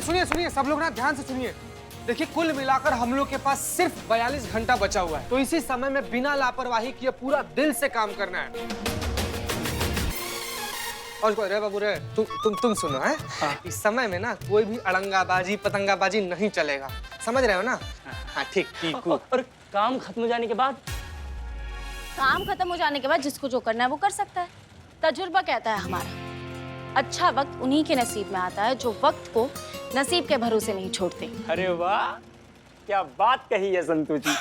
सुनिए सुनिए, सब लोग ना ध्यान से सुनिए। देखिए, कुल मिलाकर हम लोग के पास सिर्फ 42 घंटा बचा हुआ है, तो इसी समय में बिना लापरवाही किए पूरा दिल से काम करना है। और रे बाबू रे, तुम सुनो है। इस समय में ना कोई भी अड़ंगाबाजी पतंगाबाजी नहीं चलेगा, समझ रहे हो ना? हाँ ठीक। और काम खत्म हो जाने के बाद? काम खत्म हो जाने के बाद जिसको जो करना है वो कर सकता है। तजुर्बा कहता है हमारा, अच्छा वक्त उन्हीं के नसीब में आता है जो वक्त को नसीब के भरोसे नहीं छोड़ते। अरे वाह, क्या बात कही है संतू जी।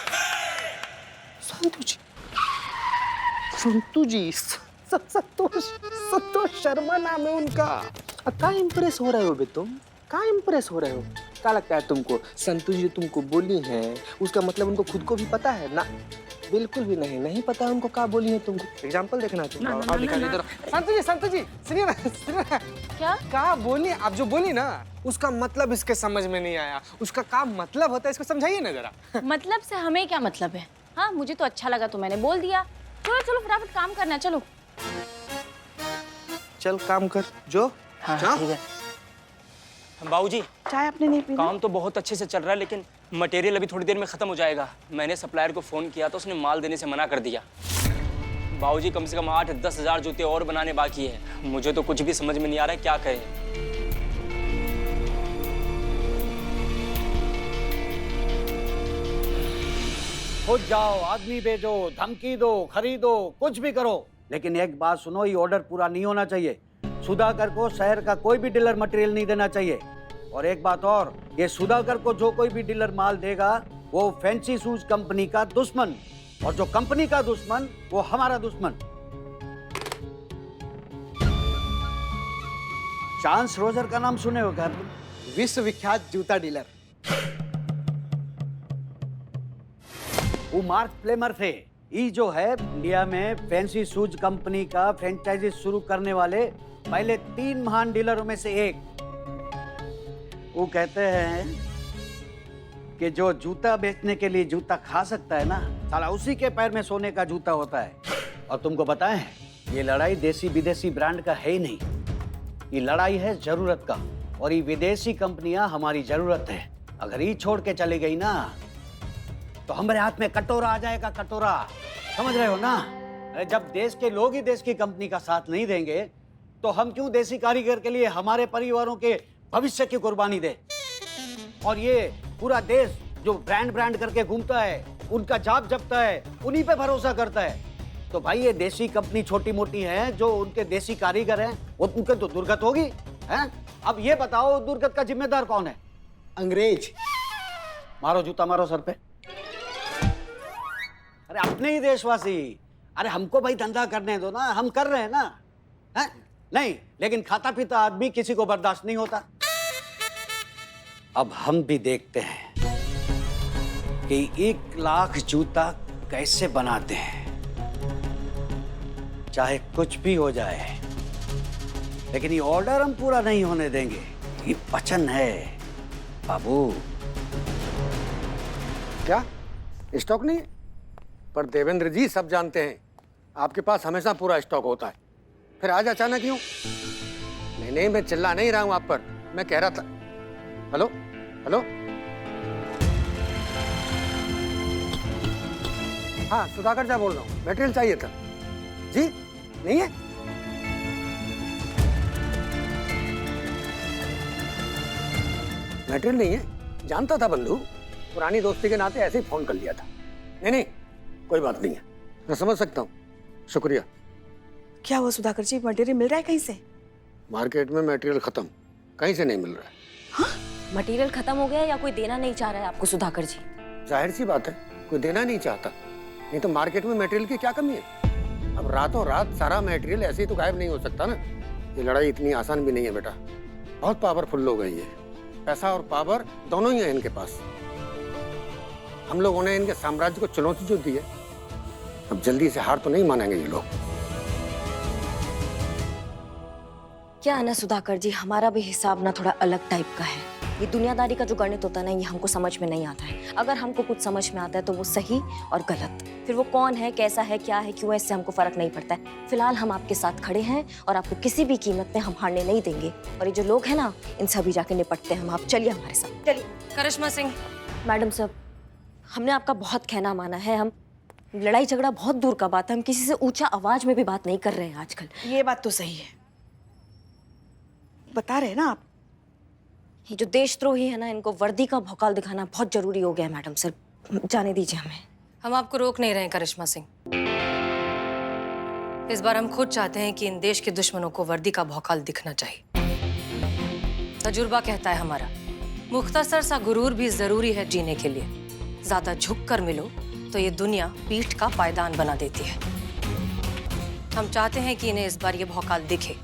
संतू जी, संतोष शर्मा नाम है उनका। क्या इम्प्रेस हो रहे हो बे तुम? क्या इम्प्रेस हो रहे हो? क्या लगता है तुमको संतोष जी तुमको बोली है उसका मतलब उनको खुद को भी पता है ना? बिल्कुल भी नहीं पता उनको क्या बोली है तुमको। एग्जाम्पल देखना तुम। और दिखा इधर। संतोष जी सुनिए ना। क्या बोली? आप जो बोली ना उसका मतलब इसके समझ में नहीं आया। उसका क्या मतलब होता है इसको समझाइए ना जरा। मतलब से हमें क्या मतलब है? हाँ, मुझे तो अच्छा लगा तो मैंने बोल दिया। चलो फटाफट काम करना। चलो चल काम कर जो। हाँ ठीक है। बाबूजी, चाय आपने नहीं पी? काम तो बहुत अच्छे से चल रहा है, लेकिन मटेरियल अभी थोड़ी देर में खत्म हो जाएगा। मैंने सप्लायर को फोन किया तो उसने माल देने से मना कर दिया। बाबूजी, कम से कम 8-10 हजार जूते और बनाने बाकी है। मुझे तो कुछ भी समझ में नहीं आ रहा है क्या करें। खुद जाओ, आदमी भेजो, धमकी दो, खरीदो, कुछ भी करो, लेकिन एक बात सुनो, ये ऑर्डर पूरा नहीं होना चाहिए। सुधाकर को शहर का कोई भी डीलर मटेरियल नहीं देना चाहिए। और एक बात और, ये सुधाकर को जो कोई भी डीलर माल देगा वो फैंसी शूज कंपनी का दुश्मन, और जो कंपनी का दुश्मन वो हमारा दुश्मन। चांस रोजर का नाम सुने हो क्या? विश्वविख्यात जूता डीलर। वो मार्क प्लेमर थे। ये जो है इंडिया में फैंसी शूज कंपनी का फ्रेंचाइजी शुरू करने वाले पहले 3 महान डीलरों में से एक। वो कहते हैं कि जो जूता बेचने के लिए जूता खा सकता है ना, साला उसी के पैर में सोने का जूता होता है। और तुमको बताएं, ये लड़ाई देसी विदेशी ब्रांड का है ही नहीं, ये लड़ाई है जरूरत का। और ये विदेशी कंपनियां हमारी जरूरत है। अगर ये छोड़ के चली गई ना तो हमारे हाथ में कटोरा आ जाएगा, कटोरा। समझ रहे हो ना? अरे जब देश के लोग ही देश की कंपनी का साथ नहीं देंगे तो हम क्यों देसी कारीगर के लिए हमारे परिवारों के भविष्य की कुर्बानी दे? और ये पूरा देश जो ब्रांड करके घूमता है, उनका जाप जपता है, उन्हीं पे भरोसा करता है। तो भाई ये देसी कंपनी छोटी मोटी है, जो उनके देसी कारीगर हैं वो उनके तो दुर्गत होगी हैं? अब ये बताओ दुर्गत का जिम्मेदार कौन है? अंग्रेज। मारो जूता, मारो सर पे। अरे अपने ही देशवासी। अरे हमको भाई धंधा करने दो ना, हम कर रहे हैं ना, है? नहीं, लेकिन खाता पीता आदमी किसी को बर्दाश्त नहीं होता। अब हम भी देखते हैं कि 1 लाख जूता कैसे बनाते हैं, चाहे कुछ भी हो जाए, लेकिन ये ऑर्डर हम पूरा नहीं होने देंगे। ये वचन है बाबू। क्या स्टॉक नहीं है? पर देवेंद्र जी सब जानते हैं आपके पास हमेशा पूरा स्टॉक होता है, फिर आज अचानक क्यों? नहीं, मैं चिल्ला नहीं रहा हूं आप पर, मैं कह रहा था। हेलो हेलो, हाँ सुधाकर जा बोल रहा हूँ, मटेरियल चाहिए था जी। नहीं है? मटेरियल नहीं है? जानता था बंधु, पुरानी दोस्ती के नाते ऐसे ही फोन कर लिया था। नहीं, कोई बात नहीं है, मैं समझ सकता हूँ, शुक्रिया। क्या हुआ सुधाकर जी, मटेरियल मिल रहा है कहीं से? मार्केट में मटेरियल खत्म, कहीं से नहीं मिल रहा है। हाँ? मटेरियल खत्म हो गया या कोई देना नहीं चाह रहा है आपको सुधाकर जी? जाहिर सी बात है, कोई देना नहीं चाहता, नहीं तो मार्केट में मटेरियल की क्या कमी है? अब रातों रात सारा मटेरियल ऐसे ही तो गायब नहीं हो सकता ना। ये लड़ाई इतनी आसान भी नहीं है बेटा, बहुत पावरफुल लोग हैं ये। पैसा और पावर दोनों ही है इनके पास। हम लोगों ने इनके साम्राज्य को चुनौती जो दी है, अब जल्दी से हार तो नहीं मानेंगे ये लोग। क्या है ना सुधाकर जी, हमारा भी हिसाब ना थोड़ा अलग टाइप का है। ये दुनियादारी का जो गणित होता है ना, ये हमको समझ में नहीं आता है। अगर हमको कुछ समझ में आता है तो वो सही और गलत, फिर वो कौन है, कैसा है, क्या है, क्यों है, इससे हमको फर्क नहीं पड़ता है। फिलहाल हम आपके साथ खड़े हैं और आपको किसी भी कीमत में हम हारने नहीं देंगे। और ये जो लोग हैं ना, इनसे अभी जाके निपटते हैं हम। आप चलिए हमारे साथ। चलिए। करिश्मा सिंह, मैडम साहब, हमने आपका बहुत कहना माना है। हम लड़ाई झगड़ा बहुत दूर का बात है, हम किसी से ऊंचा आवाज में भी बात नहीं कर रहे हैं आजकल। ये बात तो सही है, बता रहे हैं ना आप। ये जो देशद्रोही है ना, इनको वर्दी का भौकाल दिखाना बहुत जरूरी हो गया है मैडम सर। जाने दीजिए हमें। हम आपको रोक नहीं रहे हैं करिश्मा सिंह। इस बार हम खुद चाहते हैं कि इन देश के दुश्मनों को वर्दी का भौकाल दिखना चाहिए। तजुर्बा कहता है हमारा, मुख्तसर सा गुरूर भी जरूरी है जीने के लिए। ज्यादा झुक कर मिलो तो ये दुनिया पीठ का पायदान बना देती है। हम चाहते हैं कि इन्हें इस बार ये भौकाल दिखे,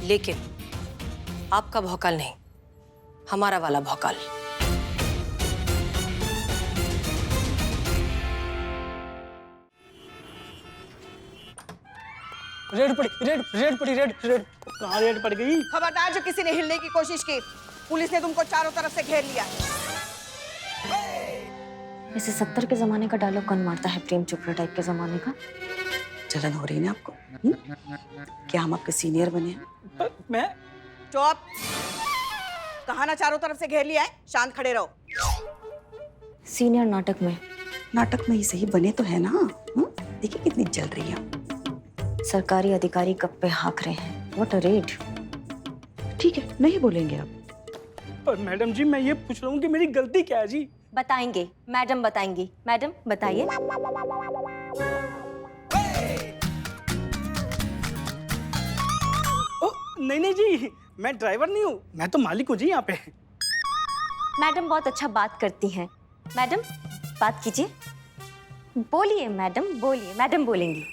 लेकिन आपका भौकाल नहीं, हमारा वाला भौकाल। रेड कहाँ रेड पड़ गई? खबरदार जो किसी ने हिलने की कोशिश की, पुलिस ने तुमको चारों तरफ से घेर लिया। ऐसे 70 के जमाने का डायलॉग कौन मारता है, प्रेम चोपड़ा टाइप के जमाने का? जलन हो रही है ना आपको? क्या हम आपके सीनियर बने हैं? मैं चुप। कहा ना चारों तरफ से घेर लिया है, शांत खड़े रहो। सीनियर नाटक में? नाटक में ही सही बने तो है ना। देखिए कितनी जल रही है। सरकारी अधिकारी कब पे हाँक रहे हैं। What a red. ठीक है, नहीं बोलेंगे आप। पर मैडम जी, मैं ये पूछ रहा हूँ कि मेरी गलती क्या है जी? बताएंगे मैडम, बताएंगी। मैडम बताइए। नहीं जी, मैं ड्राइवर नहीं हूँ, मैं तो मालिक हूँ जी यहाँ पे। मैडम बहुत अच्छा बात करती हैं। मैडम बात कीजिए, बोलिए मैडम, बोलिए। मैडम बोलेंगी।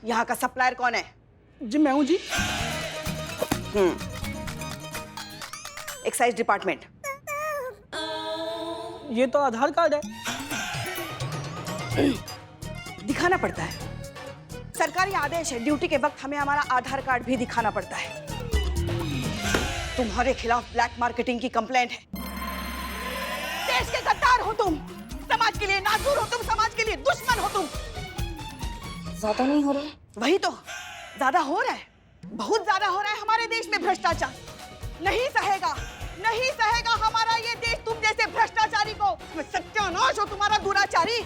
यहाँ का सप्लायर कौन है? जी मैं हूँ जी। Excise department. ये तो आधार कार्ड है। दिखाना पड़ता है, सरकारी आदेश है। ड्यूटी के वक्त हमें हमारा आधार कार्ड भी दिखाना पड़ता है। तुम्हारे खिलाफ ब्लैक मार्केटिंग की कंप्लेंट है। देश के गद्दार हो तुम, समाज के लिए नासूर हो तुम, समाज के लिए दुश्मन हो तुम। ज्यादा नहीं हो रहा? वही तो, ज्यादा हो रहा है, बहुत ज्यादा हो रहा है। हमारे देश में भ्रष्टाचार नहीं सहेगा, नहीं सहेगा हमारा ये देश तुम जैसे भ्रष्टाचारी को। सत्यानाश हो तुम्हारा दुराचारी।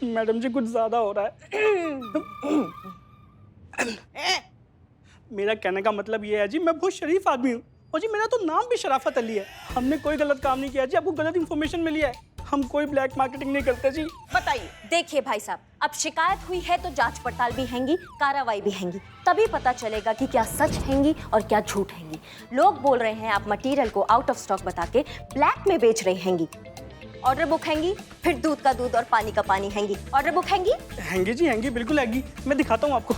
मैडम जी, कुछ ज्यादा हो रहा है। मेरा कहने का मतलब ये है जी, मैं बहुत शरीफ आदमी हूँ और जी मेरा तो नाम भी शराफत अली है। हमने कोई गलत काम नहीं किया जी, आपको गलत इन्फॉर्मेशन मिली है। हम कोई ब्लैक मार्केटिंग नहीं करते जी। बताइए। देखिए भाई साहब, अब शिकायत हुई है तो जांच पड़ताल भी हैंगी, कार्रवाई भी हैंगी, तभी पता चलेगा कि क्या सच हैंगी और क्या झूठ हैंगी। लोग बोल रहे हैं आप मटेरियल को आउट ऑफ स्टॉक बता के ब्लैक में बेच रही हैंगी। ऑर्डर बुक हैंगी, फिर दूध का दूध और पानी का पानी हैंगी। ऑर्डर बुक हैंगी? हैंगी जी, हैंगी, बिल्कुल हैंगी। मैं दिखाता हूँ आपको।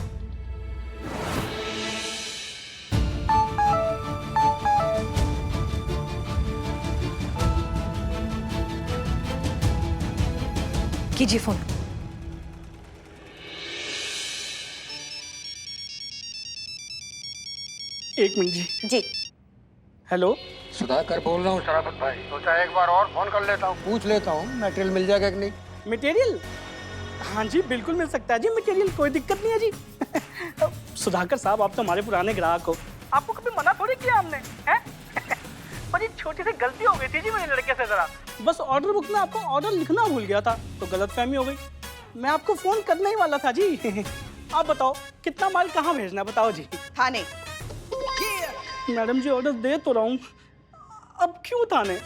कीजिए फोन। एक मिनट जी। जी। हेलो, सुधाकर बोल रहा हूँ शराफत भाई। सोचा एक बार और फोन कर लेता हूँ, पूछ लेता हूँ मटेरियल मिल जाएगा कि नहीं। मटेरियल? हाँ जी, बिल्कुल मिल सकता है जी मटेरियल, कोई दिक्कत नहीं है जी। सुधाकर साहब, आप तो हमारे पुराने ग्राहक हो, आपको कभी मना थोड़ी किया हमने, हैं? पर एक छोटी सी गलती हो गई थी जी मेरे लड़के से। जरा बस ऑर्डर बुक में आपको ऑर्डर लिखना भूल गया था, तो गलतफहमी हो गई। मैं आपको फोन करने ही वाला था जी। आप बताओ कितना माल कहाँ भेजना, बताओ जी। थाने। मैडम जी, ऑर्डर दे तो रहा हूँ, अब क्यों थाने?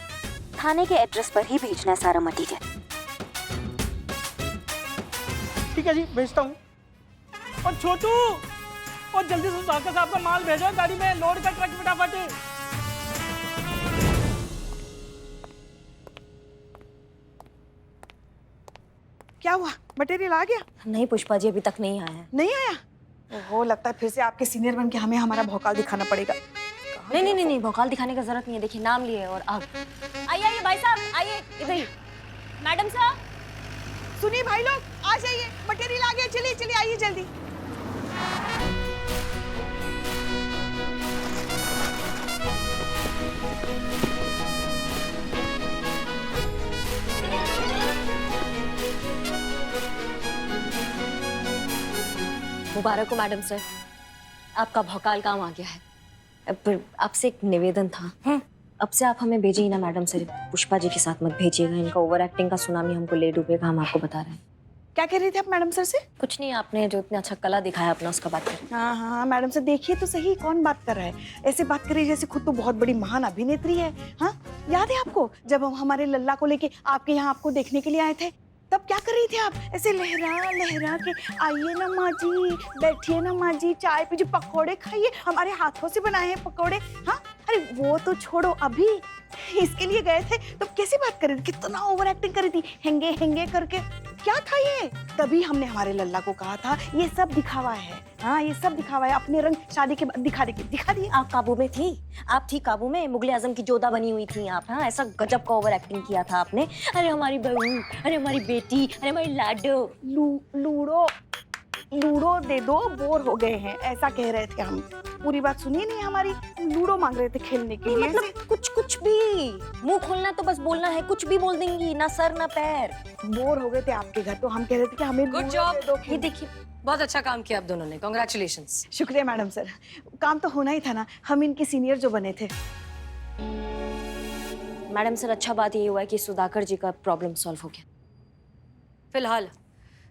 थाने के एड्रेस पर ही भेजना है सारा मटेरियल। ठीक है जी, भेजता हूँ। और छोटू, और जल्दी से सुधाकर साहब का माल भेजो गाड़ी में, लोड का ट्रक फटाफट। क्या हुआ, मटेरियल आ गया? नहीं पुष्पा जी, अभी तक नहीं आया है। नहीं आया? ओहो, लगता है फिर से आपके सीनियर बन के हमें हमारा भौकाल दिखाना पड़ेगा। नहीं, भौकाल दिखाने का जरूरत नहीं है। देखिए, नाम लिए और अब आइए भाई साहब, आइए इधर ही। मैडम साहब, सुनिए भाई लोग, आ जाइए, मटेरियल आ गया। चलिए चलिए, आइए जल्दी। मुबारक हो मैडम सर, आपका भौकाल काम आ गया है। पर आपसे एक निवेदन था। अब से आप हमें भेजिए ना मैडम सर, पुष्पा जी के साथ मत भेजिएगा। इनका ओवर एक्टिंग का सुनामी हमको ले डूबेगा, हम आपको बता रहे हैं। क्या कह रही थी आप मैडम सर से? कुछ नहीं, आपने जो इतना अच्छा कला दिखाया अपना, उसका बात करें। हाँ हाँ मैडम सर, देखिए तो सही कौन बात कर रहा है। ऐसे बात करिए जैसे खुद तो बहुत बड़ी महान अभिनेत्री है। हाँ, याद है आपको जब हम हमारे लल्ला को लेके आपके यहाँ आपको देखने के लिए आए थे, तब क्या कर रही थी आप? ऐसे लहरा लहरा के, आइए ना माँ जी, बैठिए ना माँ जी, चाय पीजिए, पकोड़े खाइए, हमारे हाथों से बनाए हैं पकोड़े। हाँ, अरे वो तो छोड़ो, अभी इसके लिए गए थे तब कैसी बात कर रही थी, कितना ओवर एक्टिंग कर रही थी, हेंगे हेंगे करके। क्या था ये? तभी हमने हमारे लल्ला को कहा था ये सब दिखावा है। हाँ, ये सब दिखावा है, अपने रंग शादी के बाद दिखा दिए। आप काबू में थी, आप थी काबू में, मुगले आजम की जोधा बनी हुई थी आप। हाँ, ऐसा गजब का ओवर एक्टिंग किया था आपने। अरे हमारी बहू, अरे हमारी बेटी, अरे हमारी लाडो, लूडो दे दो, बोर हो गए हैं, ऐसा कह रहे थे हम। पूरी बात सुनिए नहीं हमारी, लूडो मांग रहे थे खेलने के लिए। मतलब कुछ भी, मुंह खोलना तो बस बोलना है, कुछ भी बोल देंगी, ना सर ना पैर। बोर हो गए थे आपके घर, तो हम कह रहे थे कि हमें गुड लूडो जॉब। दे दो। ये देखिए, बहुत अच्छा काम किया आप दोनों ने, कांग्रेचुलेशंस। शुक्रिया मैडम सर, काम तो होना ही था ना, हम इनके सीनियर जो बने थे। मैडम सर, अच्छा बात ये हुआ है कि सुधाकर जी का प्रॉब्लम सॉल्व हो गया।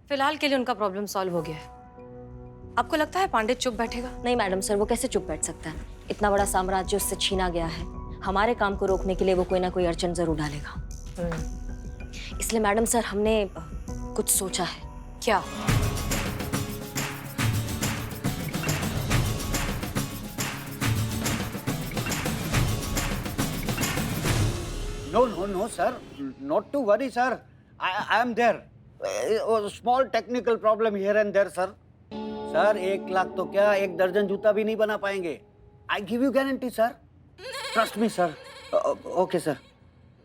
फिलहाल के लिए उनका प्रॉब्लम सॉल्व हो गया है। आपको लगता है पांडित चुप बैठेगा? नहीं मैडम सर, वो कैसे चुप बैठ सकता है? इतना बड़ा साम्राज्य उससे छीना गया है, हमारे काम को रोकने के लिए वो कोई ना कोई अड़चन जरूर डालेगा। इसलिए मैडम सर, हमने कुछ सोचा है। क्या? No, sir. Not to worry, sir. I am there. A small technical problem here and there, sir. Sir 1 lakh तो क्या 1 दर्जन जूता भी नहीं बना पाएंगे। I give you guarantee, sir. Trust me, sir. Okay, sir.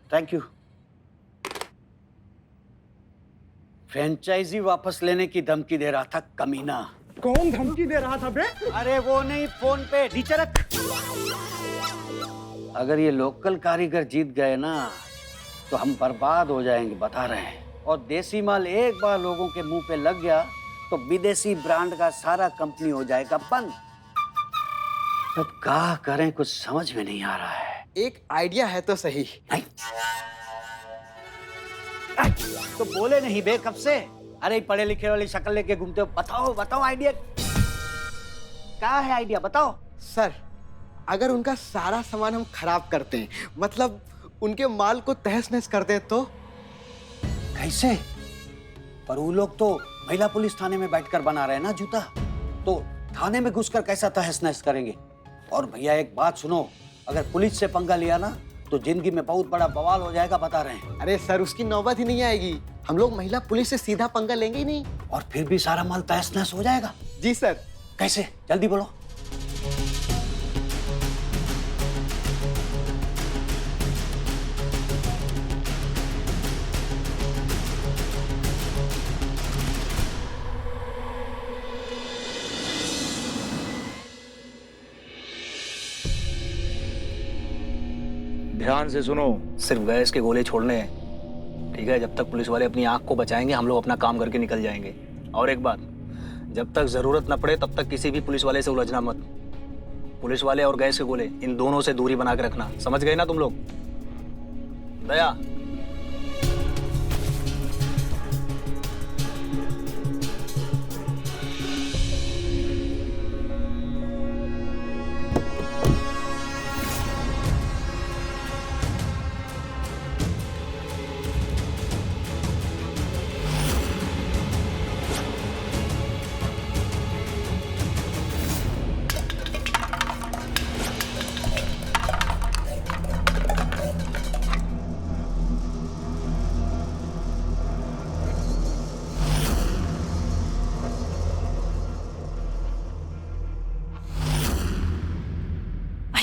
Thank you. Franchisee वापस लेने की धमकी दे रहा था कमीना। कौन धमकी दे रहा था बे? अरे वो नहीं, फोन पे नीचे रख। अगर ये लोकल कारीगर जीत गए ना तो हम बर्बाद हो जाएंगे, बता रहे हैं। और देसी माल एक बार लोगों के मुंह पे लग गया तो विदेशी ब्रांड का सारा कंपनी हो जाएगा बंद। अब क्या करें, कुछ समझ में नहीं आ रहा है। एक आइडिया है तो सही। नहीं तो बोले नहीं बे कब से? अरे पढ़े लिखे वाली शक्ल लेके घूमते हो। बताओ आइडिया क्या है? आइडिया बताओ। सर, अगर उनका सारा सामान हम खराब करते हैं, मतलब उनके माल को तहस नहस कर दे तो? कैसे? पर वो लोग तो महिला पुलिस थाने में बैठकर बना रहे हैं ना जूता, तो थाने में घुसकर कैसा तहस नहस करेंगे? और भैया एक बात सुनो, अगर पुलिस से पंगा लिया ना तो जिंदगी में बहुत बड़ा बवाल हो जाएगा, बता रहे हैं। अरे सर, उसकी नौबत ही नहीं आएगी। हम लोग महिला पुलिस से सीधा पंगा लेंगे ही नहीं। और फिर भी सारा माल तहस नहस हो जाएगा। जी सर। कैसे? जल्दी बोलो। ध्यान से सुनो, सिर्फ गैस के गोले छोड़ने हैं, ठीक है? जब तक पुलिस वाले अपनी आंख को बचाएंगे, हम लोग अपना काम करके निकल जाएंगे। और एक बात, जब तक जरूरत न पड़े तब तक किसी भी पुलिस वाले से उलझना मत। पुलिस वाले और गैस के गोले, इन दोनों से दूरी बना के रखना। समझ गए ना तुम लोग? दया।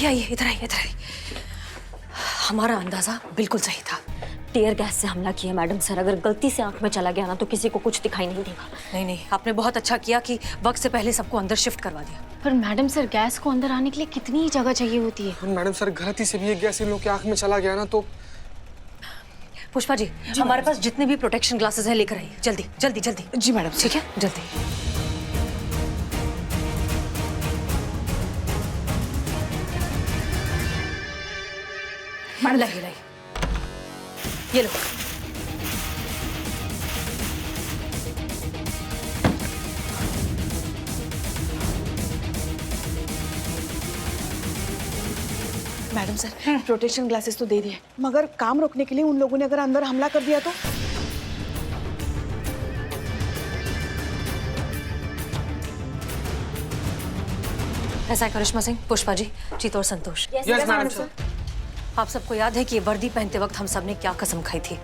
आइए, इधर आइए। हमारा अंदाजा बिल्कुल सही था। टीयर गैस से हमला किया मैडम सर, अगर गलती से आंख में चला गया ना तो किसी को कुछ दिखाई नहीं देगा। नहीं, आपने बहुत अच्छा किया कि वक्त से पहले सबको अंदर शिफ्ट करवा दिया। पर मैडम सर, गैस को अंदर आने के लिए कितनी ही जगह चाहिए होती है। मैडम सर, गलती से भी एक गैस इन लोग की आंख में चला गया ना तो। पुष्पा जी, हमारे पास जितने भी प्रोटेक्शन ग्लासेस हैं लेकर आइए, जल्दी। जी मैडम। ठीक है, जल्दी। लाइए ये लो। मैडम सर, प्रोटेक्शन ग्लासेस तो दे दिए, मगर काम रोकने के लिए उन लोगों ने अगर अंदर हमला कर दिया तो? ऐसा है करिश्मा सिंह, पुष्पा जी, जीत और संतोष। Yes madam sir. आप सबको याद है कि ये वर्दी पहनते वक्त हम सबने क्या कसम खाई थी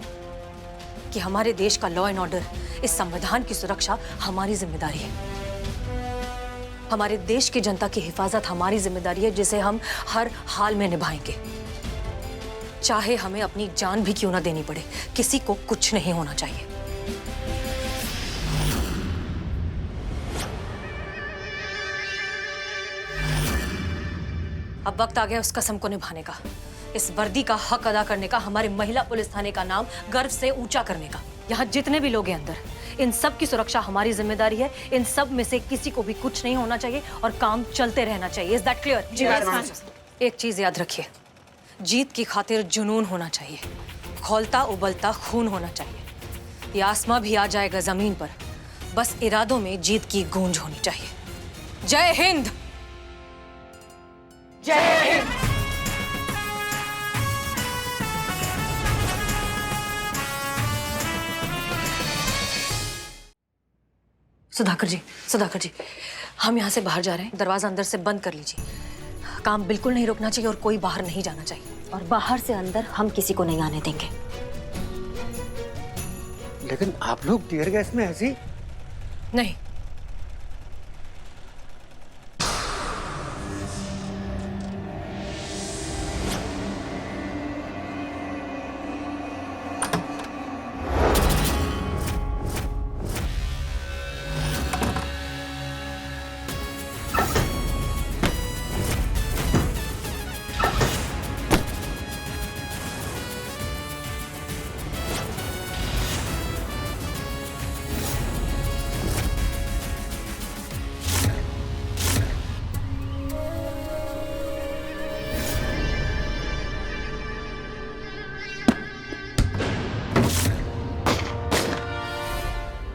कि हमारे देश का लॉ एंड ऑर्डर, इस संविधान की सुरक्षा हमारी जिम्मेदारी है। हमारे देश की जनता की हिफाजत हमारी जिम्मेदारी है, जिसे हम हर हाल में निभाएंगे, चाहे हमें अपनी जान भी क्यों ना देनी पड़े। किसी को कुछ नहीं होना चाहिए। अब वक्त आ गया उस कसम को निभाने का, इस वर्दी का हक अदा करने का, हमारे महिला पुलिस थाने का नाम गर्व से ऊंचा करने का। यहाँ जितने भी लोग हैं अंदर, इन सब की सुरक्षा हमारी जिम्मेदारी है। इन सब में से किसी को भी कुछ नहीं होना चाहिए और काम चलते रहना चाहिए। Is that clear? जी मैम। एक चीज याद रखिए, जीत की खातिर जुनून होना चाहिए, खौलता उबलता खून होना चाहिए। ये आसमां भी आ जाएगा जमीन पर, बस इरादों में जीत की गूंज होनी चाहिए। जय हिंद। सुधाकर जी, हम यहाँ से बाहर जा रहे हैं। दरवाजा अंदर से बंद कर लीजिए। काम बिल्कुल नहीं रुकना चाहिए और कोई बाहर नहीं जाना चाहिए। और बाहर से अंदर हम किसी को नहीं आने देंगे। लेकिन आप लोग टीयर गैस में ऐसी? नहीं,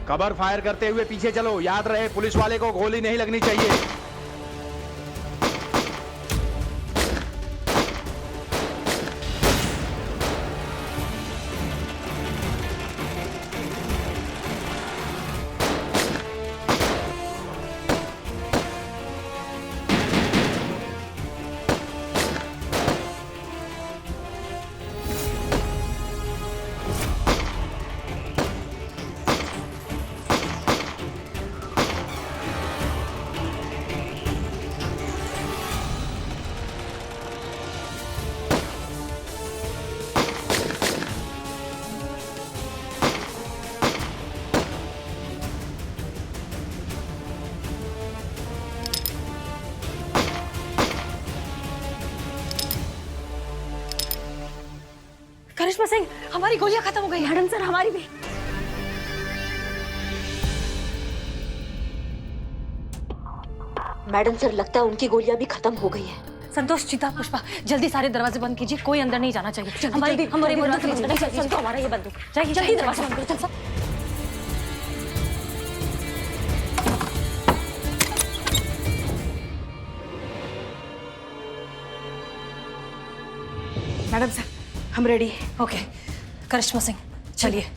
कवर फायर करते हुए पीछे चलो। याद रहे, पुलिस वाले को गोली नहीं लगनी चाहिए। करिश्मा सिंह, हमारी गोलियां खत्म हो गई। मैडम सर, हमारी भी। मैडम सर, लगता है उनकी गोलियां भी खत्म हो गई है। संतोष, चीता, पुष्पा, जल्दी सारे दरवाजे बंद कीजिए। कोई अंदर नहीं जाना चाहिए। हमारी हमारा ये बंदूक चाहिए। जल्दी दरवाजा बंद करो। मैडम सर, हम रेडी। ओके, करिश्मा सिंह, चलिए।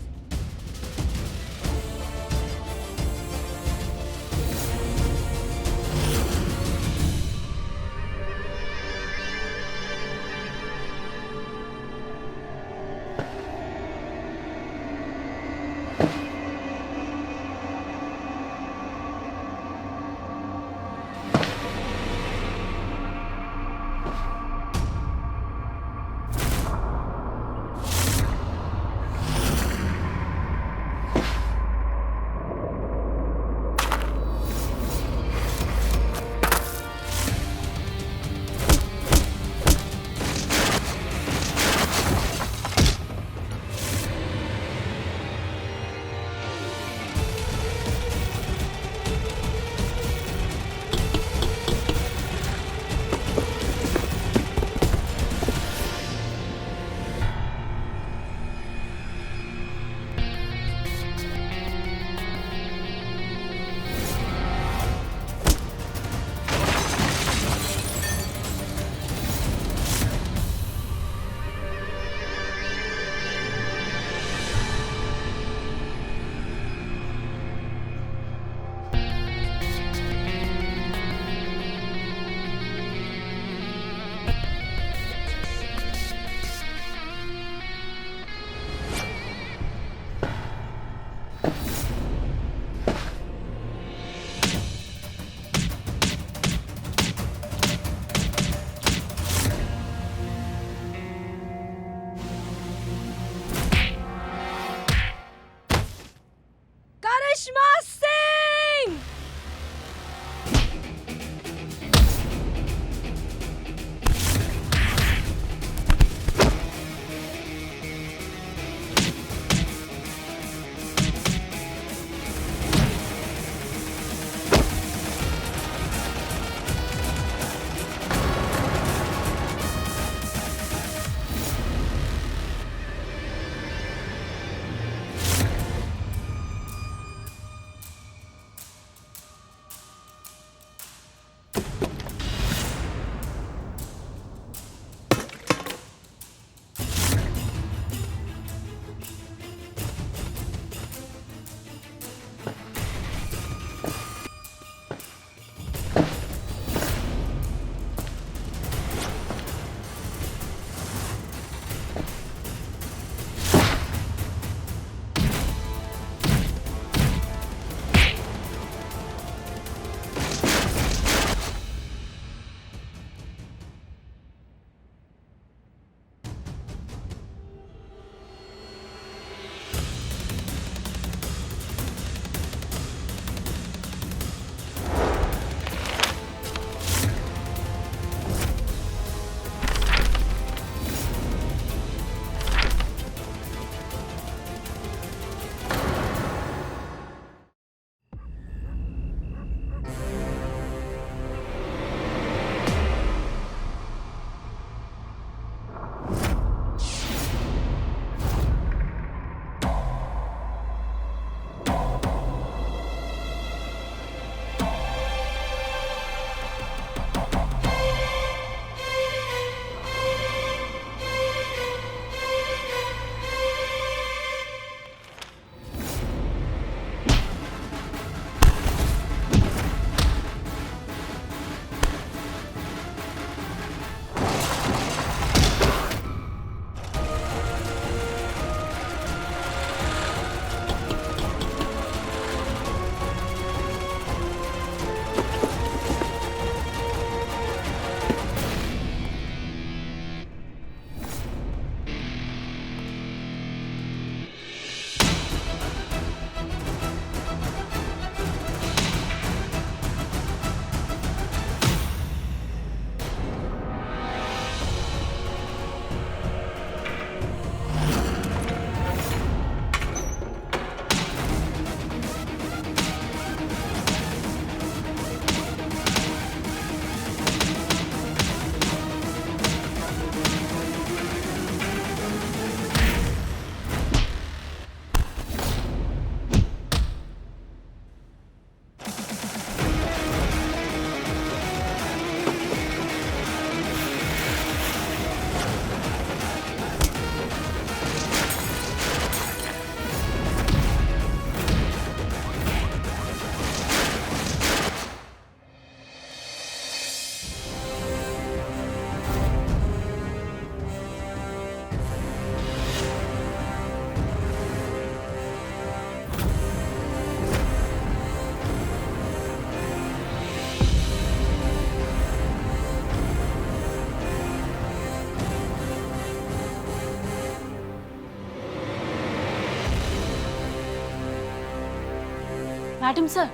मैडम सर,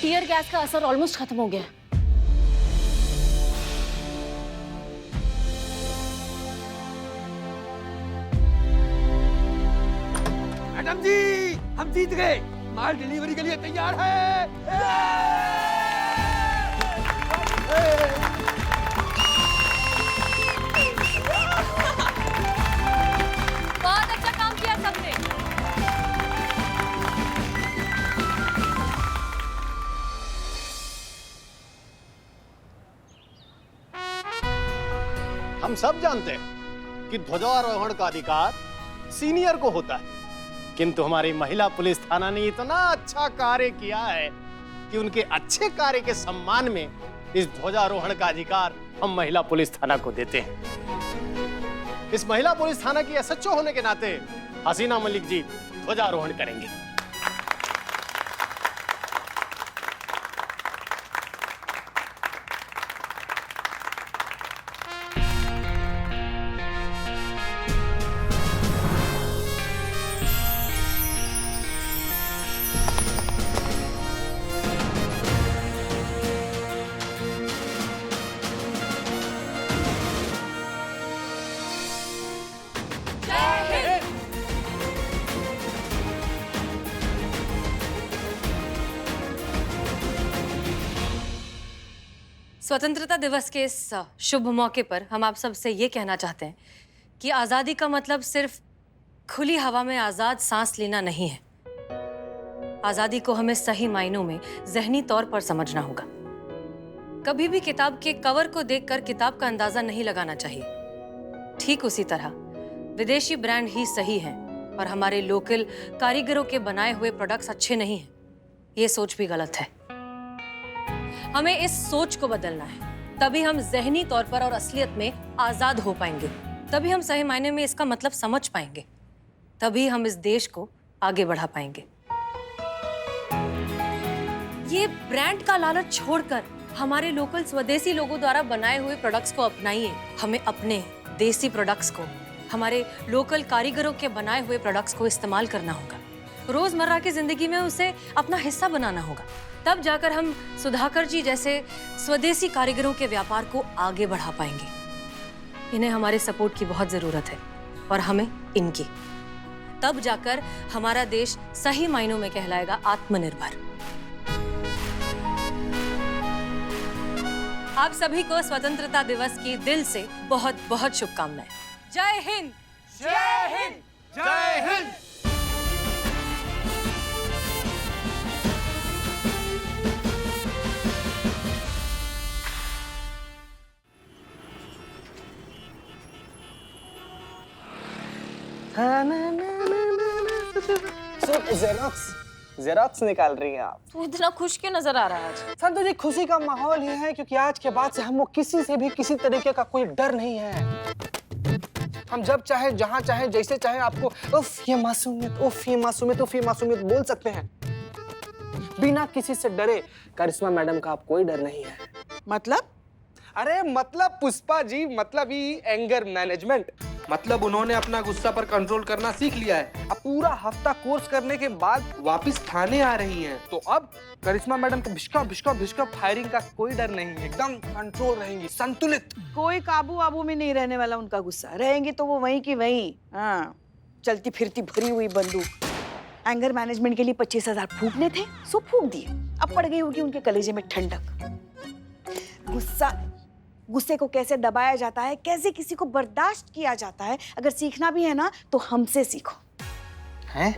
टीयर गैस का असर ऑलमोस्ट खत्म हो गया है। मैडम जी, हम जीत गए। माल डिलीवरी के लिए तैयार है। बहुत अच्छा काम किया सबने। हम सब जानते हैं कि ध्वजारोहण का अधिकार सीनियर को होता है, किंतु हमारी महिला पुलिस थाना ने इतना अच्छा कार्य किया है कि उनके अच्छे कार्य के सम्मान में इस ध्वजारोहण का अधिकार हम महिला पुलिस थाना को देते हैं। इस महिला पुलिस थाना की एसएचओ होने के नाते हसीना मलिक जी ध्वजारोहण करेंगे। स्वतंत्रता दिवस के इस शुभ मौके पर हम आप सबसे ये कहना चाहते हैं कि आज़ादी का मतलब सिर्फ खुली हवा में आज़ाद सांस लेना नहीं है। आज़ादी को हमें सही मायनों में ज़हनी तौर पर समझना होगा। कभी भी किताब के कवर को देखकर किताब का अंदाज़ा नहीं लगाना चाहिए। ठीक उसी तरह विदेशी ब्रांड ही सही हैं और हमारे लोकल कारीगरों के बनाए हुए प्रोडक्ट्स अच्छे नहीं हैं। ये सोच भी गलत है। हमें इस सोच को बदलना है, तभी हम ज़हनी तौर पर और असलियत में आज़ाद हो पाएंगे। तभी हम सही मायने में इसका मतलब समझ पाएंगे। तभी हम इस देश को आगे बढ़ा पाएंगे। ये ब्रांड का लालच छोड़कर हमारे लोकल स्वदेशी लोगों द्वारा बनाए हुए प्रोडक्ट्स को अपनाइए। हमें अपने देसी प्रोडक्ट्स को, हमारे लोकल कारीगरों के बनाए हुए प्रोडक्ट्स को इस्तेमाल करना होगा। रोजमर्रा की जिंदगी में उसे अपना हिस्सा बनाना होगा। तब जाकर हम सुधाकर जी जैसे स्वदेशी कारीगरों के व्यापार को आगे बढ़ा पाएंगे। इन्हें हमारे सपोर्ट की बहुत जरूरत है और हमें इनकी। तब जाकर हमारा देश सही मायनों में कहलाएगा आत्मनिर्भर। आप सभी को स्वतंत्रता दिवस की दिल से बहुत बहुत शुभकामनाएं। जय हिंद। जय हिंद। जय हिंद। जेरोक्स निकाल रही हैं आप। तू इतना खुश क्यों नजर आ रहा है आज? संतोष जी, खुशी का माहौल ही है क्योंकि आज के बाद से हमको किसी से भी किसी तरीके का कोई डर नहीं है। हम जब चाहे, जहां चाहे, जैसे चाहे आपको उफ ये मासूमियत, उफ ये मासूमियत, उफ ये मासूमियत बोल सकते हैं बिना किसी से डरे। करिश्मा मैडम का आप कोई डर नहीं है। मतलब? अरे मतलब पुष्पा जी, मतलब ही एंगर मैनेजमेंट। मतलब उन्होंने अपना गुस्सा पर कंट्रोल करना सीख लिया है। अब पूरा हफ्ता कोर्स करने के बाद वापस थाने आ रही हैं, तो अब करिश्मा मैडम को भिष्का भिष्का भिष्का फायरिंग का कोई डर नहीं है। एकदम कंट्रोल रहेंगी, संतुलित। कोई काबू वाबू में नहीं रहने वाला उनका गुस्सा। रहेंगी तो वो वहीं की वहीं। हाँ, चलती फिरती भरी हुई बंदूक। एंगर मैनेजमेंट के लिए 25,000 फूकने थे, सो फूक दिए। अब पड़ गई होगी उनके कलेजे में ठंडक। गुस्से को कैसे दबाया जाता है, कैसे किसी को बर्दाश्त किया जाता है, अगर सीखना भी है ना तो हमसे सीखो। हैं?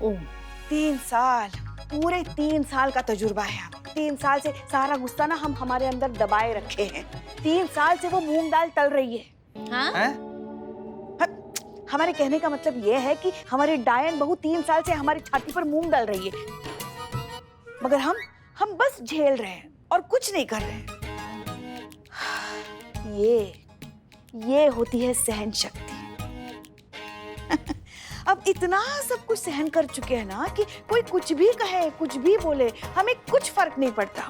3 साल, पूरे 3 साल का तजुर्बा है हम। 3 साल से सारा गुस्सा ना हम हमारे अंदर दबाए रखे हैं। 3 साल से वो मूंग दाल तल रही है। हाँ? हमारे कहने का मतलब ये है कि हमारी डायन बहू 3 साल से हमारी छाती पर मूंग डाल रही है, मगर हम बस झेल रहे हैं और कुछ नहीं कर रहे हैं। ये होती है सहन शक्ति। अब इतना सब कुछ सहन कर चुके हैं ना कि कोई कुछ भी कहे, कुछ भी बोले, हमें कुछ फर्क नहीं पड़ता।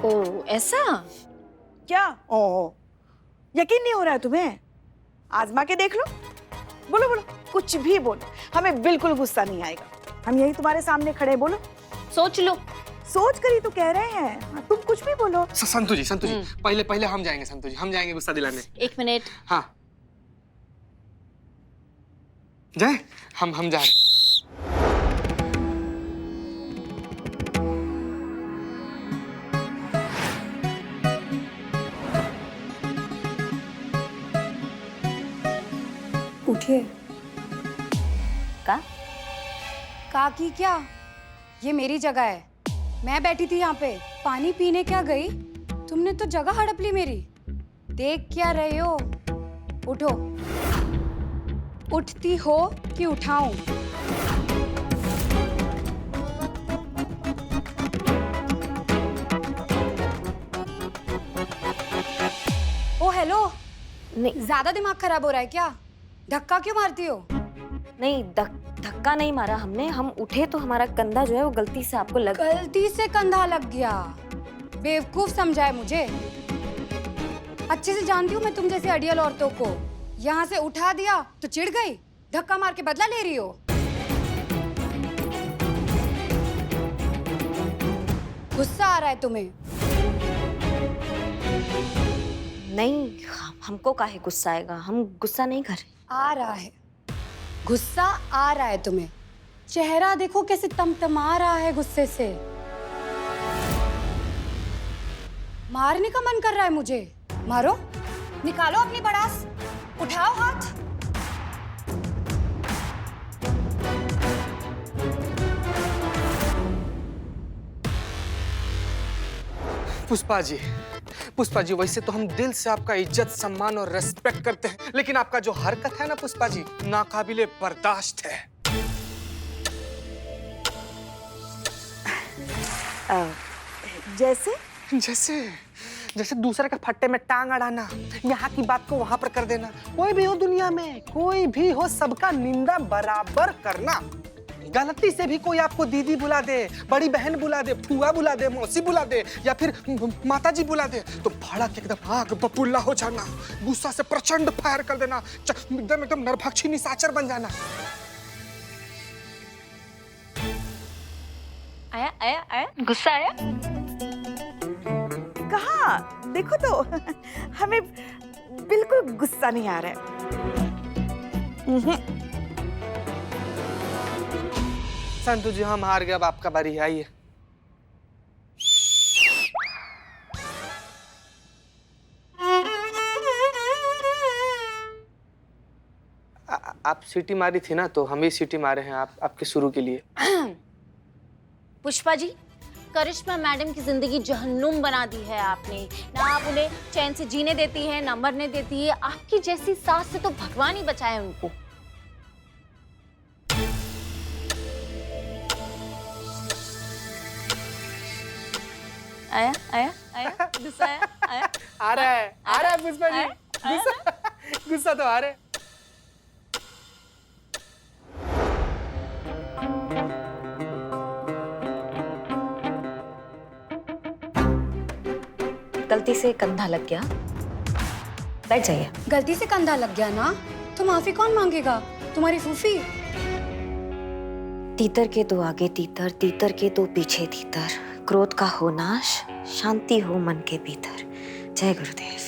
ओ, ऐसा क्या? ओह, यकीन नहीं हो रहा है तुम्हें? आजमा के देख लो। बोलो बोलो, कुछ भी बोलो, हमें बिल्कुल गुस्सा नहीं आएगा। हम यही तुम्हारे सामने खड़े, बोलो। सोच लो। सोच कर ही तो कह रहे हैं, तुम कुछ भी बोलो। संतु जी पहले पहले हम जाएंगे, संतु जी हम जाएंगे गुस्सा दिलाने। 1 मिनट। हाँ जाए, हम जा रहे। उठिए। का? काकी क्या? ये मेरी जगह है, मैं बैठी थी यहाँ पे, पानी पीने क्या गई, तुमने तो जगह हड़प ली मेरी। देख क्या रहे हो? उठो। उठती हो कि उठाऊं? ओ हेलो, नहीं ज्यादा दिमाग खराब हो रहा है क्या? धक्का क्यों मारती हो? नहीं, धक्का नहीं मारा हमने, हम उठे तो हमारा कंधा जो है वो गलती से आपको लग। गलती से कंधा लग गया? बेवकूफ समझा है मुझे? अच्छे से जानती हूँ मैं तुम जैसी अड़ियल औरतों को। यहाँ से उठा दिया तो चिढ़ गई, धक्का मार के बदला ले रही हो। गुस्सा आ रहा है तुम्हें? नहीं, हमको काहे गुस्सा आएगा, हम गुस्सा नहीं कर रहे। आ रहा है, गुस्सा आ रहा है तुम्हें। चेहरा देखो कैसे तमतमा रहा है गुस्से से। मारने का मन कर रहा है मुझे। मारो, निकालो अपनी बड़ास, उठाओ हाथ। पुष्पा जी वैसे तो हम दिल से आपका इज्जत सम्मान और रेस्पेक्ट करते हैं, लेकिन आपका जो हरकत है ना पुष्पा जी, नाकाबिले बर्दाश्त है। जैसे जैसे दूसरे के फट्टे में टांग अड़ाना, यहाँ की बात को वहां पर कर देना। कोई भी हो दुनिया में, कोई भी हो, सबका निंदा बराबर करना। गलती से भी कोई आपको दीदी बुला दे, बड़ी बहन बुला दे, फुआ बुला दे, मौसी बुला दे या फिर माताजी बुला दे तो भड़क एकदम आग बबूला हो जाना, गुस्सा से प्रचंड फायर कर देना, एकदम नरभक्षी निशाचर बन जाना। आया गुस्सा आया? कहाँ? देखो तो हमें बिल्कुल गुस्सा नहीं आ रहा है। संतु जी हम हार गए, अब आपका बारी है, आइए। आप सीटी मारी थी ना, तो हम ही सीटी मारे हैं आपके शुरू के लिए। पुष्पा जी, करिश्मा मैडम की जिंदगी जहन्नुम बना दी है आपने। ना आप उन्हें चैन से जीने देती है, ना मरने देती है। आपकी जैसी सास से तो भगवान ही बचाए उनको। आया गुस्सा आया? आ रहा है पुष्पा जी, गुस्सा तो आ रहा है। गलती से कंधा लग गया, बैठ जाइए। गलती से कंधा लग गया ना, तो माफी कौन मांगेगा? तुम्हारी फूफी। तीतर के दो आगे तीतर, तीतर के दो पीछे तीतर, क्रोध का हो नाश, शांति हो मन के भीतर। जय गुरुदेव।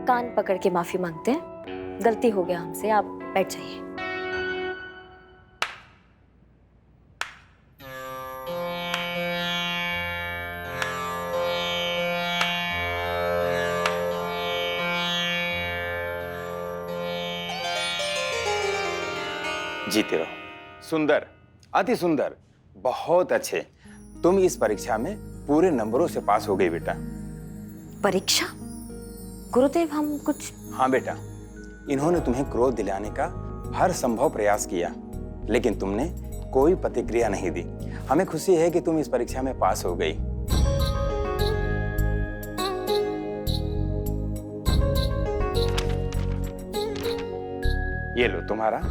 कान पकड़ के माफी मांगते हैं, गलती हो गया हमसे, आप बैठ जाइए। जीते रहो। सुंदर, अति सुंदर, बहुत अच्छे। तुम इस परीक्षा में पूरे नंबरों से पास हो गई बेटा। परीक्षा? गुरुदेव हम कुछ। हाँ बेटा, इन्होंने तुम्हें क्रोध दिलाने का हर संभव प्रयास किया, लेकिन तुमने कोई प्रतिक्रिया नहीं दी। हमें खुशी है कि तुम इस परीक्षा में पास हो गई। ये लो तुम्हारा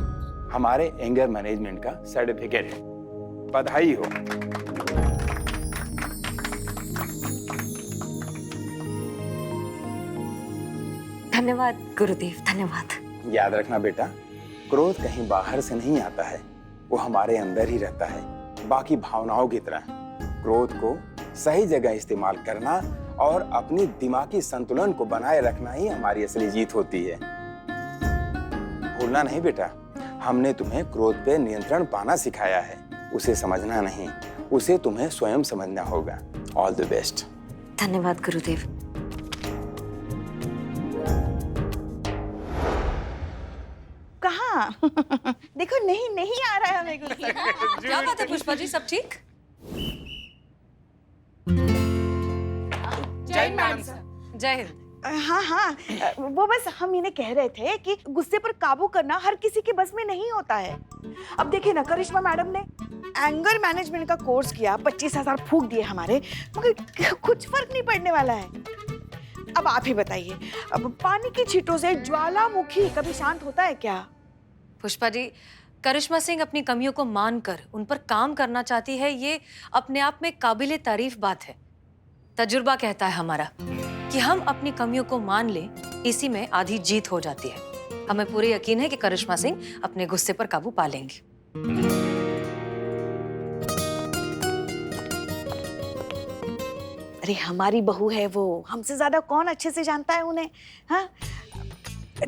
हमारे एंगर मैनेजमेंट का सर्टिफिकेट है। बधाई हो। धन्यवाद गुरुदेव, धन्यवाद। याद रखना बेटा, क्रोध कहीं बाहर से नहीं आता है, वो हमारे अंदर ही रहता है। बाकी भावनाओं की तरह क्रोध को सही जगह इस्तेमाल करना और अपनी दिमागी संतुलन को बनाए रखना ही हमारी असली जीत होती है। भूलना नहीं बेटा, हमने तुम्हें क्रोध पे नियंत्रण पाना सिखाया है, उसे समझना नहीं, उसे तुम्हें स्वयं समझना होगा। All the best. धन्यवाद गुरुदेव। कहाँ? देखो नहीं आ रहा है हमें गुस्सा। क्या बात है पुष्पा जी, सब ठीक? जय मैडम सर। जय हिंद। हाँ, वो बस हम इन्हें कह रहे थे कि गुस्से पर काबू करना हर किसी के बस में नहीं होता है। अब देखिए ना, करिश्मा मैडम ने एंगर मैनेजमेंट का कोर्स किया, 25,000 फूंक दिए हमारे, मगर कुछ फर्क नहीं पड़ने वाला है। अब आप ही बताइए, अब पानी की छींटों से ज्वालामुखी कभी शांत होता है क्या? पुष्पा जी, करिश्मा सिंह अपनी कमियों को मानकर उन पर काम करना चाहती है, ये अपने आप में काबिले तारीफ बात है। तजुर्बा कहता है हमारा कि हम अपनी कमियों को मान लें, इसी में आधी जीत हो जाती है। हमें पूरे यकीन है कि करिश्मा सिंह अपने गुस्से पर काबू पा लेंगी। अरे हमारी बहू है वो, हमसे ज्यादा कौन अच्छे से जानता है उन्हें? हाँ,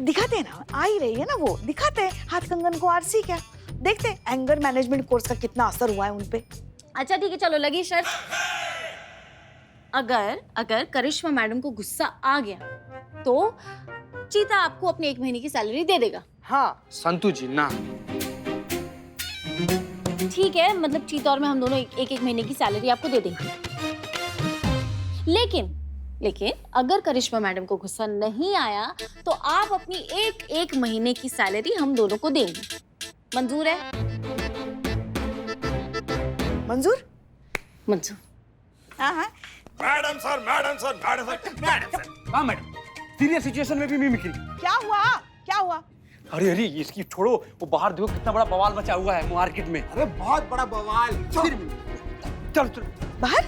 दिखाते हैं ना, आ ही रही है ना वो, दिखाते हैं हाथ कंगन को आरसी क्या, देखते हैं एंगर मैनेजमेंट कोर्स का कितना असर हुआ है उनपे। अच्छा ठीक है, चलो लगी शर्त। अगर करिश्मा मैडम को गुस्सा आ गया तो चीता आपको अपने 1 महीने की सैलरी दे देगा। हाँ संतु जी ना। ठीक है, मतलब चीता और मैं हम दोनों एक महीने की सैलरी आपको दे देंगे। लेकिन अगर करिश्मा मैडम को गुस्सा नहीं आया तो आप अपनी एक महीने की सैलरी हम दोनों को देंगे। मंजूर है? मंजूर? मंजूर। हाँ। Madam sir. हाँ मैडम, सीरियस सिचुएशन में भी मिमिक्री। क्या हुआ? अरे इसकी छोड़ो, वो बाहर देखो कितना बड़ा बवाल मचा हुआ है मार्केट में। अरे बहुत बड़ा बवाल। चल बाहर।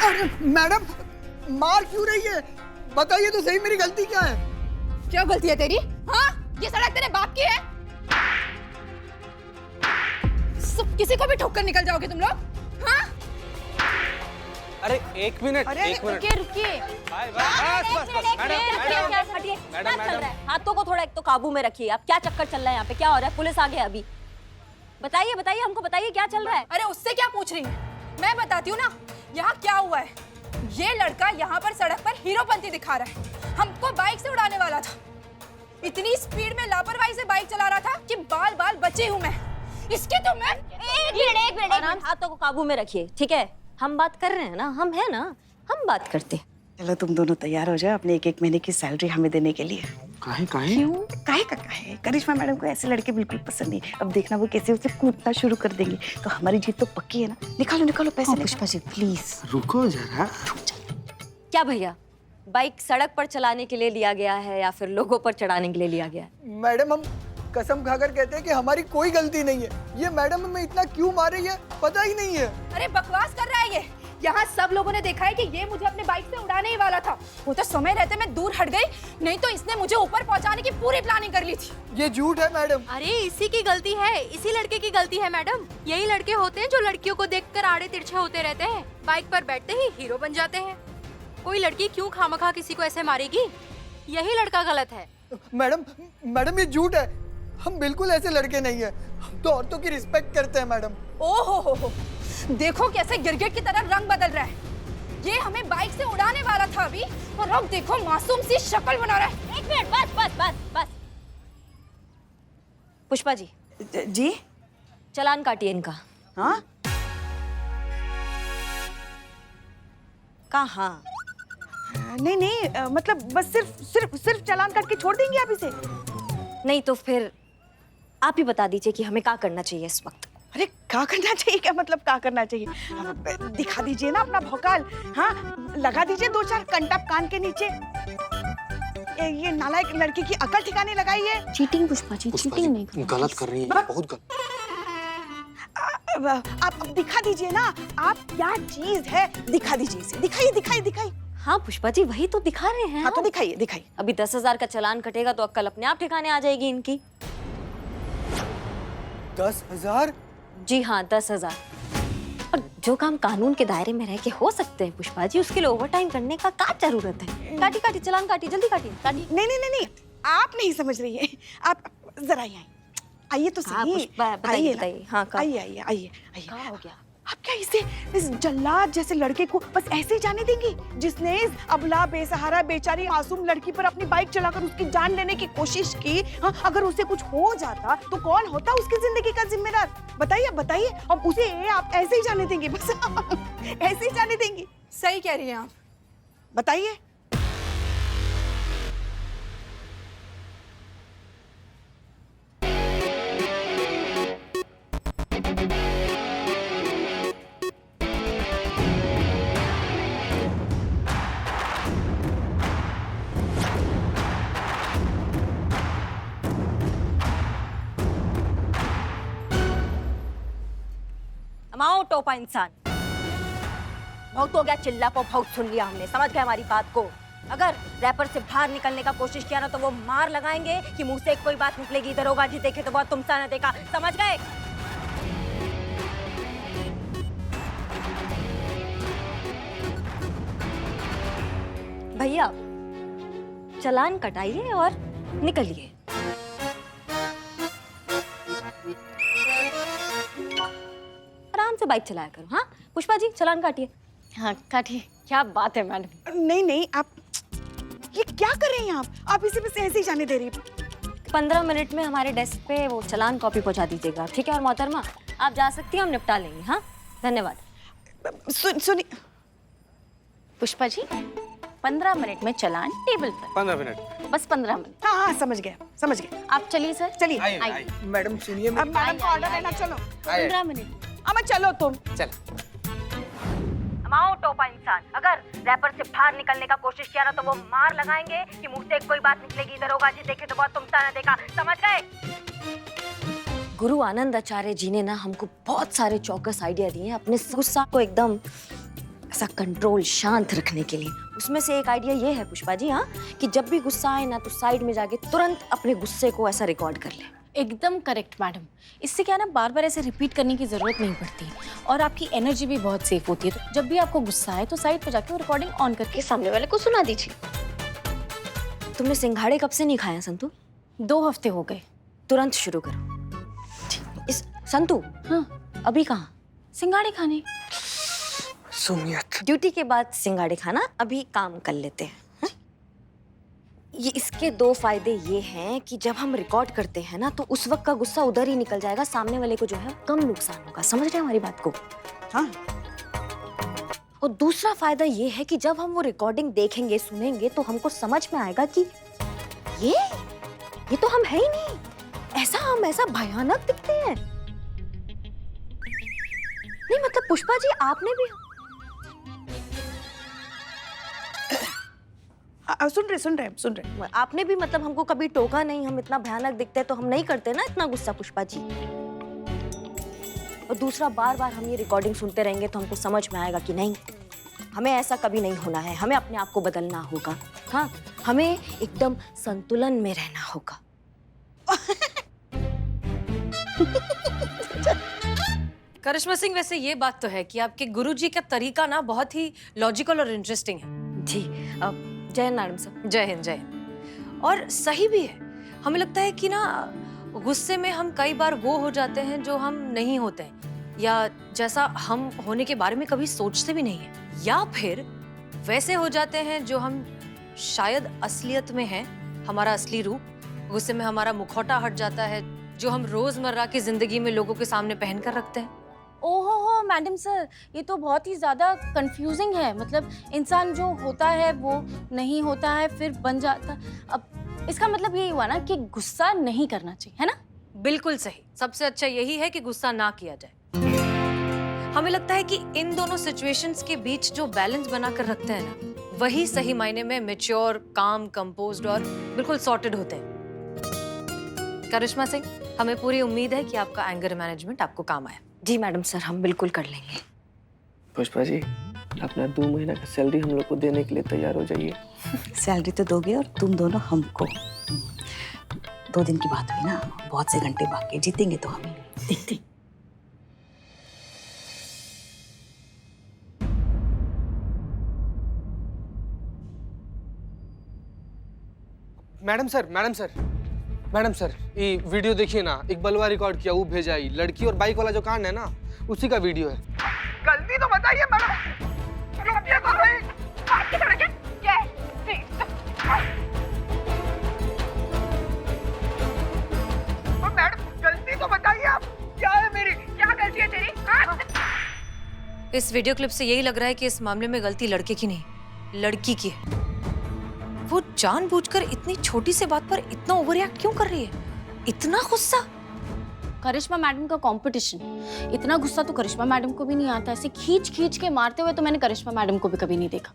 अरे मैडम, मार क्यों रही है? बताइए तो सही, मेरी गलती क्या है? क्या गलती है तेरी? हाँ, ये सड़क तेरे बाप की है? सब किसी को भी ठोक कर निकल जाओगे तुम लोग? हाँ? अरे एक मिनट। रुकिए। मैडम, हाथों को थोड़ा एक तो काबू में रखिए। आप क्या चक्कर चल रहा है यहाँ पे? क्या हो रहा है? पुलिस आ गया अभी। बताइए हमको बताइए क्या चल रहा है? अरे उससे क्या पूछ रही है? मैं बताती हूँ ना, यहाँ क्या हुआ है। ये लड़का यहाँ पर सड़क पर हीरोपंती दिखा रहा है, हमको बाइक से उड़ाने वाला था। इतनी स्पीड में लापरवाही से बाइक चला रहा था कि बाल बची हूँ मैं। इसके तो मैं एक मिनट, हाथों को काबू में रखिए, ठीक है? हम बात कर रहे हैं ना, हम बात करते हैं। चलो तुम दोनों तैयार हो जाओ अपने एक महीने की सैलरी हमें देने के लिए। काहे? क्यों? काहे? करिश्मा मैडम को ऐसे लड़के बिल्कुल पसंद नहीं। अब देखना वो कैसे उसे कूटना शुरू कर देंगे, तो हमारी जीत तो पक्की है ना। निकालो पैसे। पुष्पा जी प्लीज रुको जरा। क्या भैया, बाइक सड़क पर चलाने के लिए लिया गया है या फिर लोगों पर चढ़ाने के लिए लिया गया है? मैडम, हम कसम खाकर कहते हैं कि हमारी कोई गलती नहीं है। ये मैडम हमें इतना क्यों मार रही है पता ही नहीं है। अरे बकवास कर रहा है ये। यहाँ सब लोगों ने देखा है कि ये मुझे अपने बाइक से उड़ाने ही वाला था। वो तो समय रहते मैं दूर हट गई, नहीं तो इसने मुझे ऊपर पहुँचाने की पूरी प्लानिंग कर ली थी। ये झूठ है मैडम। अरे इसी की गलती है, इसी लड़के की गलती है मैडम। यही लड़के होते हैं जो लड़कियों को देखकर आड़े तिरछे होते रहते हैं, बाइक पर बैठते ही हीरो बन जाते हैं। कोई लड़की क्यों खामखा किसी को ऐसे मारेगी? यही लड़का गलत है। मैडम ये झूठ है। हम बिल्कुल ऐसे लड़के नहीं है। हम तो औरतों की रिस्पेक्ट करते हैं मैडम। ओहो, देखो कैसे गिरगिट की तरह रंग बदल रहा है। ये हमें बाइक से उड़ाने वाला था अभी, और अब देखो मासूम सी शक्ल बना रहा है। 1 मिनट, बस। पुष्पा जी, चालान काटिए इनका। हाँ? कहाँ? नहीं, मतलब बस सिर्फ चालान काट के छोड़ देंगे आप इसे? नहीं तो फिर आप ही बता दीजिए कि हमें क्या करना चाहिए इस वक्त। अरे क्या करना चाहिए? क्या मतलब क्या करना चाहिए? दिखा दीजिए ना अपना भौकाल। हाँ, लगा दीजिए 2-4 कंटप कान के नीचे। ये नालायक लड़की की अकल ठिकाने लगाइए। चीटिंग पुष्पा जी, चीटिंग नहीं गलत कर रही है, बहुत गलत। आप दिखा दीजिए ना, आप क्या चीज है, दिखा दीजिए इसे, दिखाइए दिखाइए दिखाइए। हाँ पुष्पा जी, वही तो दिखा रहे हैं। हाँ तो दिखाइए दिखाइए। अभी 10,000 का चालान कटेगा तो अक्कल अपने आप ठिकाने आ जाएगी इनकी। 10,000? जी हाँ, 10,000। और जो काम कानून के दायरे में रह के हो सकते हैं पुष्पा जी, उसके लिए ओवर टाइम करने का क्या जरूरत है? काटी काटी चालान काटी, जल्दी काटी काटी। नहीं नहीं नहीं नहीं, आप नहीं समझ रही है। आप जरा यहाँ आइए तो हाँ, सही। पुष्पा, बताइए बताइए। हाँ आइए आइए आइए आइए। क्या हो गया? आप क्या इस जल्लाद जैसे लड़के को बस ऐसे ही जाने देंगी, जिसने इस अबला बेसहारा बेचारी मासूम लड़की पर अपनी बाइक चलाकर उसकी जान लेने की कोशिश की? हाँ, अगर उसे कुछ हो जाता तो कौन होता उसकी जिंदगी का जिम्मेदार? बताइए बताइए। अब उसे आप ऐसे ही जाने देंगी? बस ऐसे ही जाने देंगी? सही कह रही हैं आप। बताइए। अमाओ टोपा इंसान, बहुत हो गया चिल्ला को, बहुत सुन लिया हमने, समझ गए हमारी बात को। अगर रैपर से बाहर निकलने का कोशिश किया ना तो वो मार लगाएंगे कि मुंह से कोई बात निकलेगी, दरोगा जी देखे तो बहुत तुमसा न देखा, समझ गए? भैया चालान कटाइए और निकलिए। आराम से बाइक चलाया करो। हाँ पुष्पा जी, चालान काटिए। हाँ काटिए। क्या बात है मैडम। नहीं नहीं, आप ये क्या कर रही हैं? आप इसे बस ऐसे ही जाने दे रही हैं। 15 मिनट में हमारे डेस्क पे वो चालान कॉपी पहुंचा दीजिएगा, ठीक है? और मोहतरमा आप जा सकती हैं, हम निपटा लेंगे। हाँ धन्यवाद। सुनिए पुष्पा जी, 15 मिनट में चालान टेबल पर। 15 मिनट? बस 15 मिनट। हाँ हाँ समझ गए समझ गए। आप चलिए सर। चलिए। आइए। मैडम सुनिए। अब मैडम का ऑर्डर है ना, चलो। 15 मिनट। अमा चलो तुम। चल। अमाओ टोपा इंसान, अगर रैपर से बाहर निकलने का कोशिश किया ना तो वो मार लगाएंगे कि मुंह से कोई बात निकलेगी, दरोगा जी देखे तो बहुत तुमसा न देखा, समझ गए? गुरु आनंद आचार्य जी ने ना हमको बहुत सारे चौकस आइडिया दिए हैं अपने गुस्सा को एकदम ऐसा कंट्रोल, शांत रखने के लिए। उसमें से एक आइडिया ये है पुष्पा जी, हाँ, कि जब भी गुस्सा आए ना तो साइड में जाके तुरंत अपने गुस्से को ऐसा रिकॉर्ड कर ले। एकदम करेक्ट मैडम। इससे क्या ना, बार बार ऐसे रिपीट करने की जरूरत नहीं पड़ती और आपकी एनर्जी भी बहुत सेफ होती है। तो जब भी आपको गुस्सा आए तो साइड पे जाके वो रिकॉर्डिंग ऑन करके सामने वाले को सुना दीजिए। तुमने सिंघाड़े कब से नहीं खाया संतू? 2 हफ्ते हो गए। तुरंत शुरू करो। इस संतू, हाँ अभी कहाँ? सिंघाड़े खाने। सुमियत, ड्यूटी के बाद सिंघाड़े खाना, अभी काम कर लेते हैं। हाँ? ये इसके 2 फायदे ये हैं कि जब हम रिकॉर्ड करते हैं ना तो उस वक्त का गुस्सा उधर ही निकल जाएगा, सामने वाले को जो है कम नुकसान होगा। समझ रहे हैं हमारी बात को? हाँ। और दूसरा फायदा ये है कि जब हम वो रिकॉर्डिंग देखेंगे, सुनेंगे तो हमको समझ में आएगा कि ये तो हम है ही नहीं, हम ऐसा भयानक दिखते हैं। नहीं मतलब पुष्पा जी, आपने भी सुन रहे। आपने भी मतलब हमको कभी टोका नहीं, हम इतना भयानक दिखते हैं तो हम नहीं करते ना इतना गुस्सा पुष्पा जी। और दूसरा, बार बार हम ये रिकॉर्डिंग सुनते रहेंगे तो हमको समझ में आएगा कि नहीं, हमें ऐसा कभी नहीं होना है, हमें अपने आप को बदलना होगा। हाँ, हमें एकदम संतुलन में रहना होगा। करिश्मा सिंह, वैसे ये बात तो है कि आपके गुरुजी का तरीका ना बहुत ही लॉजिकल और इंटरेस्टिंग है। जी, जय हिंद मैडम सर। जय हिंद, जय हिंद। और सही भी है। हमें लगता है कि ना गुस्से में हम कई बार वो हो जाते हैं जो हम नहीं होते हैं, या जैसा हम होने के बारे में कभी सोचते भी नहीं है, या फिर वैसे हो जाते हैं जो हम शायद असलियत में हैं, हमारा असली रूप। गुस्से में हमारा मुखौटा हट जाता है जो हम रोजमर्रा की जिंदगी में लोगों के सामने पहन कर रखते हैं। ओहो मैडम सर, ये तो बहुत ही ज्यादा कंफ्यूजिंग है। मतलब इंसान जो होता है वो नहीं होता है, फिर बन जाता। अब इसका मतलब यही हुआ ना कि गुस्सा नहीं करना चाहिए, है ना? बिल्कुल सही। सबसे अच्छा यही है कि गुस्सा ना किया जाए। हमें लगता है कि इन दोनों सिचुएशंस के बीच जो बैलेंस बना कर रखते हैं ना, वही सही मायने में मैच्योर, काम, कंपोज्ड और बिल्कुल सॉर्टेड होते हैं। करिश्मा सिंह, हमें पूरी उम्मीद है कि आपका एंगर मैनेजमेंट आपको काम आया। जी मैडम सर, हम बिल्कुल कर लेंगे। पुष्पा जी, अपना 2 महीना का सैलरी हम लोग को देने के लिए तैयार हो जाइए। सैलरी तो दोगे और तुम दोनों हमको। 2 दिन की बात हुई ना, बहुत से घंटे बाकी, जीतेंगे तो हम ही। देखते। Madam sir, madam sir, madam sir, ये वीडियो देखिए ना, इकबलवा रिकॉर्ड किया, वो भेजा ही। लड़की और बाइक वाला जो कांड है ना, उसी का वीडियो है। गलती तो बताइए मैडम। ये कर रही आपकी सड़क है? मैडम गलती तो बताइए आप, क्या है मेरी, क्या गलती है तेरी? इस वीडियो क्लिप से यही लग रहा है कि इस मामले में गलती लड़के की नहीं, लड़की की है। वो जानबूझकर इतनी छोटी सी बात पर इतना ओवररिएक्ट क्यों कर रही है? इतना गुस्सा? करिश्मा मैडम का कंपटीशन, इतना गुस्सा तो करिश्मा मैडम को भी नहीं आता। ऐसे खींच खींच के मारते हुए तो मैंने करिश्मा मैडम को भी कभी नहीं देखा।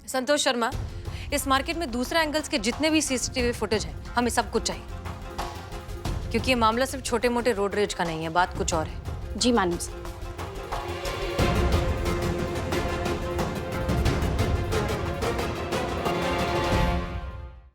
संतोष शर्मा, इस मार्केट में दूसरे एंगल्स के जितने भी सीसीटीवी फुटेज हैं, हमें सब कुछ चाहिए, क्योंकि ये मामला सिर्फ छोटे मोटे रोड रेज का नहीं है, बात कुछ और है। जी मैडम सर।